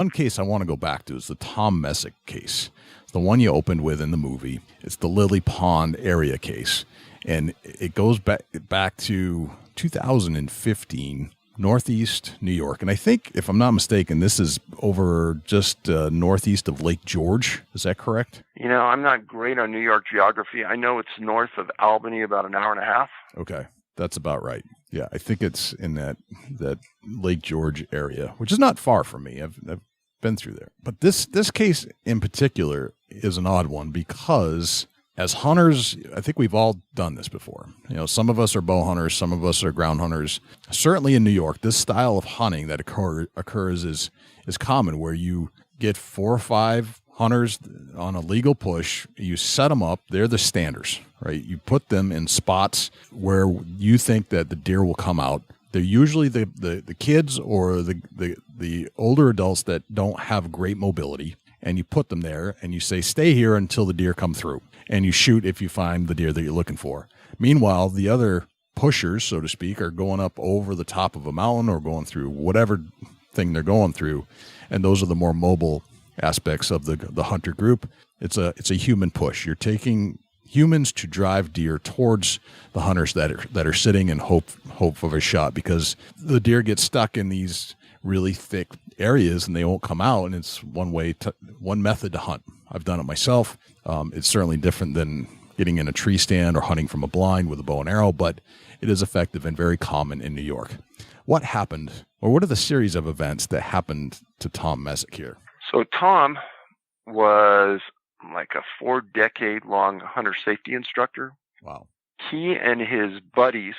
One case I want to go back to is the Tom Messick case. It's the one you opened with in the movie. It's the Lily Pond area case. And it goes back to 2015, Northeast New York. And I think, if I'm not mistaken, this is over just northeast of Lake George. Is that correct? I'm not great on New York geography. I know it's north of Albany, about an hour and a half. Okay, that's about right. Yeah, I think it's in that Lake George area, which is not far from me. I've been through there. But this case in particular is an odd one because as hunters, I think we've all done this before. Some of us are bow hunters, some of us are ground hunters. Certainly in New York, this style of hunting that occurs is common, where you get 4 or 5 hunters on a legal push. You set them up. They're the standers, right? You put them in spots where you think that the deer will come out. They're usually the kids or the older adults that don't have great mobility, and you put them there and you say, stay here until the deer come through, and you shoot if you find the deer that you're looking for. Meanwhile, the other pushers, so to speak, are going up over the top of a mountain or going through whatever thing they're going through, and those are the more mobile aspects of the hunter group. It's a human push. You're taking humans to drive deer towards the hunters that are sitting in hope of a shot, because the deer get stuck in these really thick areas and they won't come out, and it's one method to hunt. I've done it myself. It's certainly different than getting in a tree stand or hunting from a blind with a bow and arrow, but it is effective and very common in New York. What happened, or what are the series of events that happened to Tom Messick here? So Tom was like a 4-decade-long hunter safety instructor. Wow. He and his buddies,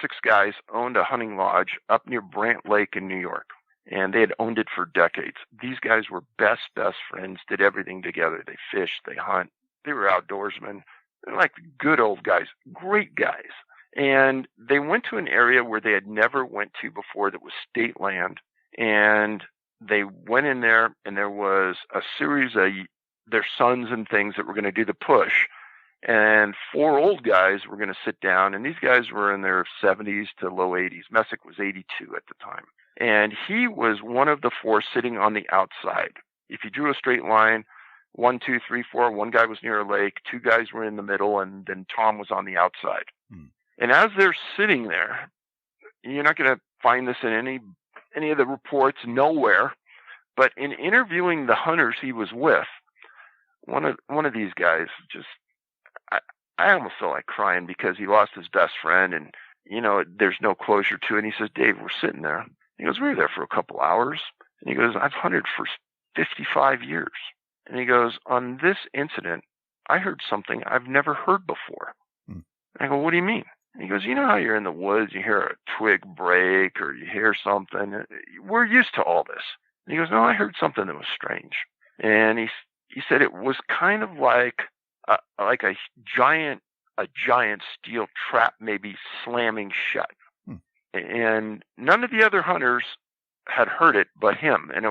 6 guys, owned a hunting lodge up near Brant Lake in New York, and they had owned it for decades. These guys were best friends, did everything together. They fished, they hunt, they were outdoorsmen. They're like good old guys, great guys. And they went to an area where they had never went to before that was state land, and they went in there, and there was a series of their sons and things that were going to do the push, and 4 old guys were going to sit down, and these guys were in their 70s to low 80s. Messick was 82 at the time, and he was one of the 4 sitting on the outside. If you drew a straight line, 1, 2, 3, 4, one guy was near a lake, 2 guys were in the middle, and then Tom was on the outside. And as they're sitting there, you're not going to find this in any of the reports, nowhere, but in interviewing the hunters he was with, one of these guys just, I almost felt like crying because he lost his best friend, and there's no closure to it. And he says, Dave, we're sitting there. He goes, we were there for a couple hours. And he goes, I've hunted for 55 years. And he goes, on this incident, I heard something I've never heard before. And I go, what do you mean? And he goes, you know how you're in the woods, you hear a twig break or you hear something? We're used to all this. And he goes, no, I heard something that was strange. And he said it was kind of like a giant steel trap maybe slamming shut. And none of the other hunters had heard it but him. And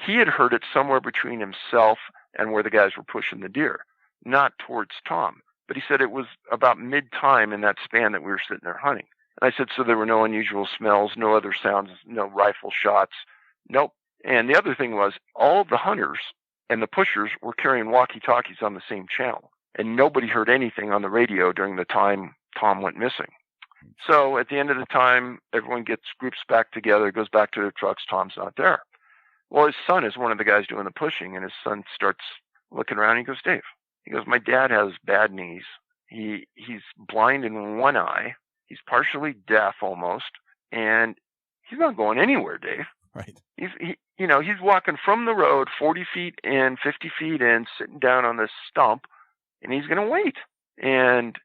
he had heard it somewhere between himself and where the guys were pushing the deer, not towards Tom. But he said it was about mid-time in that span that we were sitting there hunting. And I said, so there were no unusual smells, no other sounds, no rifle shots? Nope. And the other thing was, all of the hunters and the pushers were carrying walkie-talkies on the same channel. And nobody heard anything on the radio during the time Tom went missing. So at the end of the time, everyone groups back together, goes back to their trucks. Tom's not there. Well, his son is one of the guys doing the pushing, and his son starts looking around. And he goes, Dave, he goes, my dad has bad knees. He's blind in one eye. He's partially deaf almost, and he's not going anywhere, Dave. Right. He's walking from the road 40 feet in, 50 feet in, sitting down on this stump, and he's going to wait. And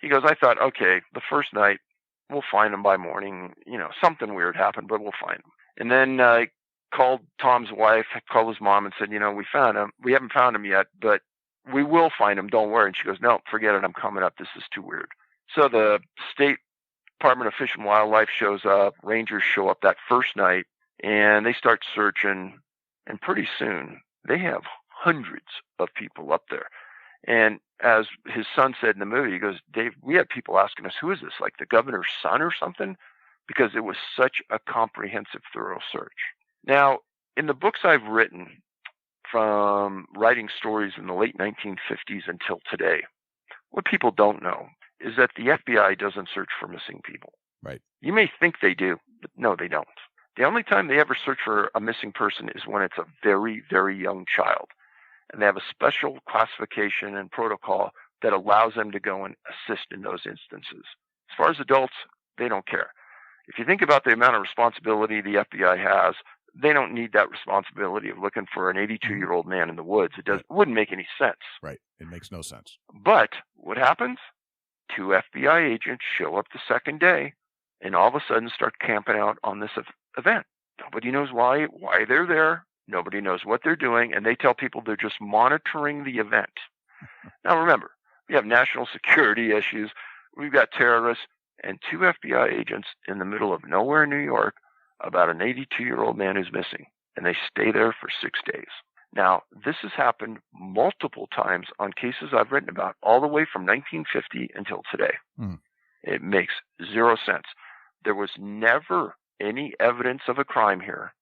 he goes, I thought, okay, the first night, we'll find him by morning. Something weird happened, but we'll find him. And then I called Tom's wife, called his mom and said, we found him. We haven't found him yet, but we will find him. Don't worry. And she goes, no, forget it. I'm coming up. This is too weird. So the State Department of Fish and Wildlife shows up. Rangers show up that first night, and they start searching. And pretty soon, they have hundreds of people up there. And as his son said in the movie, he goes, Dave, we had people asking us, who is this, like the governor's son or something? Because it was such a comprehensive, thorough search. Now, in the books I've written, from writing stories in the late 1950s until today, what people don't know is that the FBI doesn't search for missing people. Right. You may think they do, but no, they don't. The only time they ever search for a missing person is when it's a very, very young child. And they have a special classification and protocol that allows them to go and assist in those instances. As far as adults, they don't care. If you think about the amount of responsibility the FBI has, they don't need that responsibility of looking for an 82-year-old man in the woods. It wouldn't make any sense. Right. It makes no sense. But what happens? 2 FBI agents show up the second day and all of a sudden start camping out on this event. Nobody knows why they're there. Nobody knows what they're doing. And they tell people they're just monitoring the event. Now, remember, we have national security issues. We've got terrorists and 2 FBI agents in the middle of nowhere in New York about an 82-year-old man who's missing. And they stay there for 6 days. Now, this has happened multiple times on cases I've written about, all the way from 1950 until today. It makes zero sense. There was never any evidence of a crime here.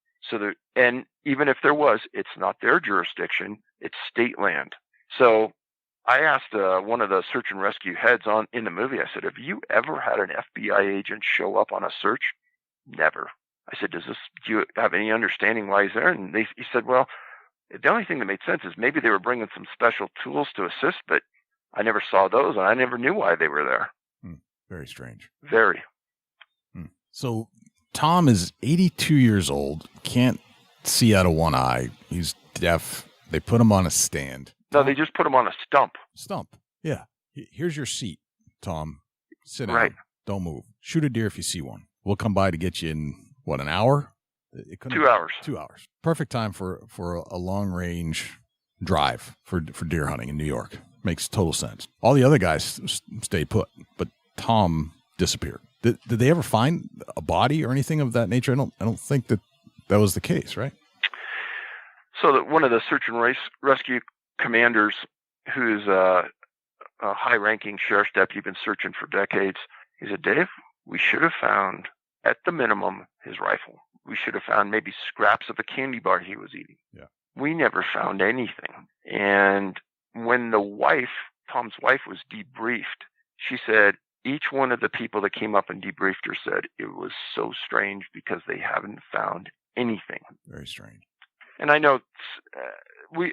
And even if there was, it's not their jurisdiction, it's state land. So I asked one of the search and rescue heads in the movie, I said, have you ever had an FBI agent show up on a search? Never. I said, do you have any understanding why he's there? And he said, well, the only thing that made sense is maybe they were bringing some special tools to assist, but I never saw those, and I never knew why they were there. Very strange. Very. So Tom is 82 years old, can't see out of one eye. He's deaf. They put him on a stand. No, they just put him on a stump. Stump. Yeah. Here's your seat, Tom. Sit down. Right. Don't move. Shoot a deer if you see one. We'll come by to get you in, an hour? 2 hours. 2 hours. Perfect time for a long-range drive for deer hunting in New York. Makes total sense. All the other guys stayed put, but Tom disappeared. Did they ever find a body or anything of that nature? I don't think that was the case, right? So one of the search and rescue commanders, who's a high-ranking sheriff's deputy, been searching for decades, he said, Dave, we should have found, at the minimum, his rifle. We should have found maybe scraps of a candy bar he was eating. Yeah. We never found anything. And when Tom's wife was debriefed, she said each one of the people that came up and debriefed her said it was so strange because they haven't found anything. Very strange. And I know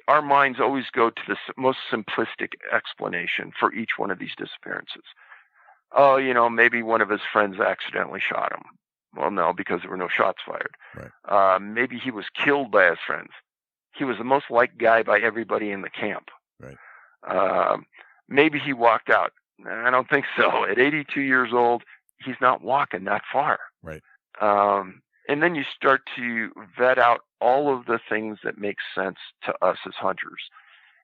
our minds always go to the most simplistic explanation for each one of these disappearances. Oh, maybe one of his friends accidentally shot him. Well, no, because there were no shots fired. Right. Maybe he was killed by his friends. He was the most liked guy by everybody in the camp. Right. Maybe he walked out. I don't think so. At 82 years old, he's not walking that far. Right. And then you start to vet out all of the things that make sense to us as hunters.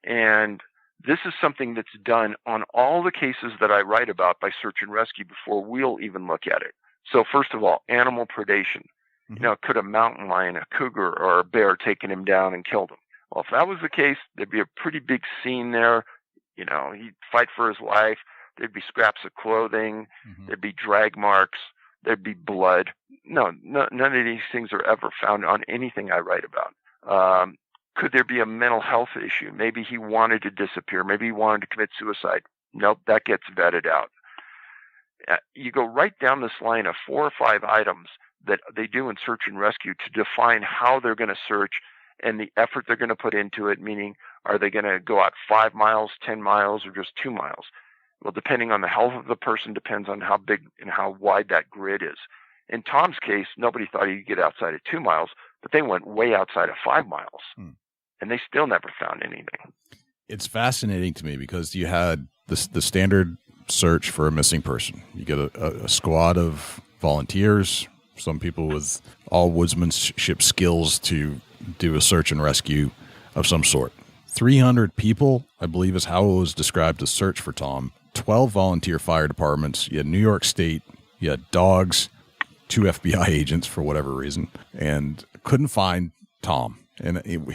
And this is something that's done on all the cases that I write about by search and rescue before we'll even look at it. So first of all, animal predation. Mm-hmm. Could a mountain lion, a cougar, or a bear taken him down and killed him? Well, if that was the case, there'd be a pretty big scene there. He'd fight for his life. There'd be scraps of clothing. Mm-hmm. There'd be drag marks. There'd be blood. No, none of these things are ever found on anything I write about. Could there be a mental health issue? Maybe he wanted to disappear. Maybe he wanted to commit suicide. Nope, that gets vetted out. You go right down this line of 4 or 5 items that they do in search and rescue to define how they're going to search and the effort they're going to put into it, meaning are they going to go out 5 miles, 10 miles, or just 2 miles? Well, depending on the health of the person, depends on how big and how wide that grid is. In Tom's case, nobody thought he could get outside of 2 miles, but they went way outside of 5 miles, and they still never found anything. It's fascinating to me because you had the standard search for a missing person. You get a squad of volunteers, some people with all woodsmanship skills to do a search and rescue of some sort. 300 people, I believe, is how it was described to search for Tom. 12 volunteer fire departments. You had New York State. You had dogs, 2 FBI agents for whatever reason, and couldn't find Tom,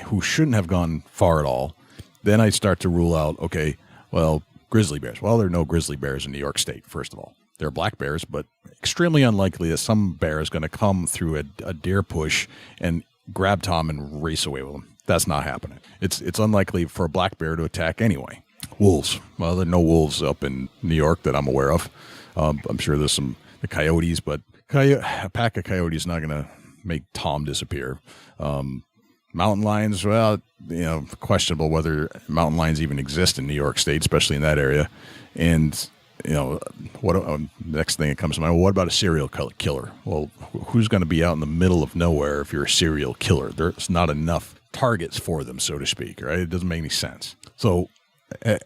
who shouldn't have gone far at all. Then I start to rule out, okay, well, grizzly bears. Well, there are no grizzly bears in New York State, first of all. There are black bears, but extremely unlikely that some bear is going to come through a deer push and grab Tom and race away with him. That's not happening. It's unlikely for a black bear to attack anyway. Wolves. Well, there are no wolves up in New York that I'm aware of. I'm sure there's the coyotes, but a pack of coyotes is not going to make Tom disappear. Mountain lions, well, questionable whether mountain lions even exist in New York State, especially in that area. And, what next thing that comes to mind, what about a serial killer? Well, who's going to be out in the middle of nowhere if you're a serial killer? There's not enough targets for them, so to speak, right? It doesn't make any sense. So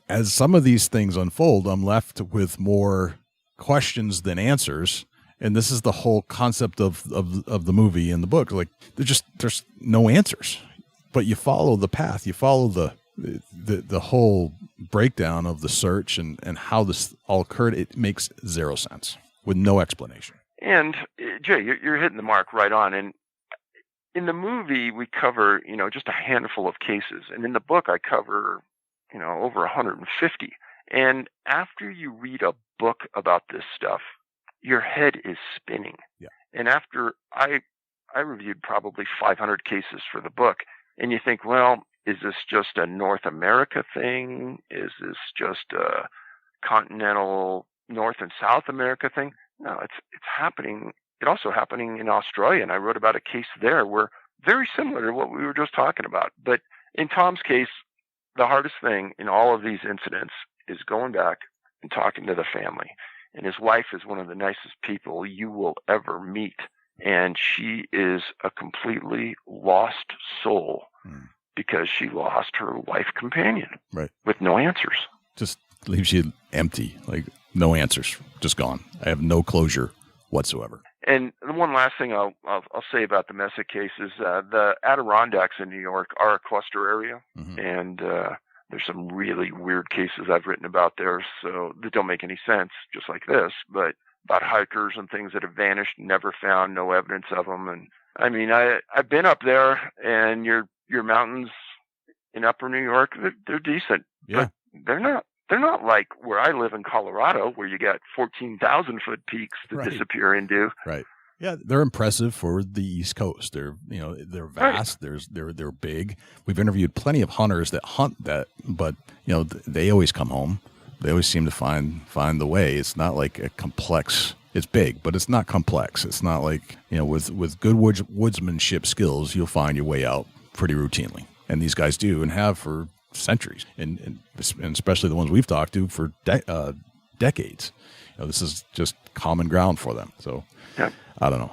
as some of these things unfold, I'm left with more questions than answers. And this is the whole concept of the movie and the book. Like there's no answers, but you follow the path. You follow the whole breakdown of the search and how this all occurred. It makes zero sense with no explanation. And Jay, you're hitting the mark right on. And in the movie, we cover, just a handful of cases. And in the book, I cover, over 150. And after you read a book about this stuff, your head is spinning. Yeah. And after I reviewed probably 500 cases for the book, and you think, well, is this just a North America thing? Is this just a continental North and South America thing? No, it's happening. It's also happening in Australia, and I wrote about a case there where very similar to what we were just talking about. But in Tom's case, the hardest thing in all of these incidents is going back and talking to the family. And his wife is one of the nicest people you will ever meet. And she is a completely lost soul because she lost her life companion with no answers. Just leaves you empty, like no answers, just gone. I have no closure whatsoever. And the one last thing I'll say about the Messick case is the Adirondacks in New York are a cluster area. Mm-hmm. And there's some really weird cases I've written about there, so that don't make any sense, just like this, but about hikers and things that have vanished, never found, no evidence of them. And I mean, I've been up there, and your mountains in Upper New York, they're decent, but they're not like where I live in Colorado, where you got 14,000 foot peaks to disappear into. Right. Yeah, they're impressive for the East Coast. They're vast. Right. They're big. We've interviewed plenty of hunters that hunt that, but they always come home. They always seem to find the way. It's not like a complex. It's big, but it's not complex. It's not like with good woodsmanship skills, you'll find your way out pretty routinely, and these guys do and have for centuries, and especially the ones we've talked to for decades. This is just common ground for them. So. Yeah. I don't know.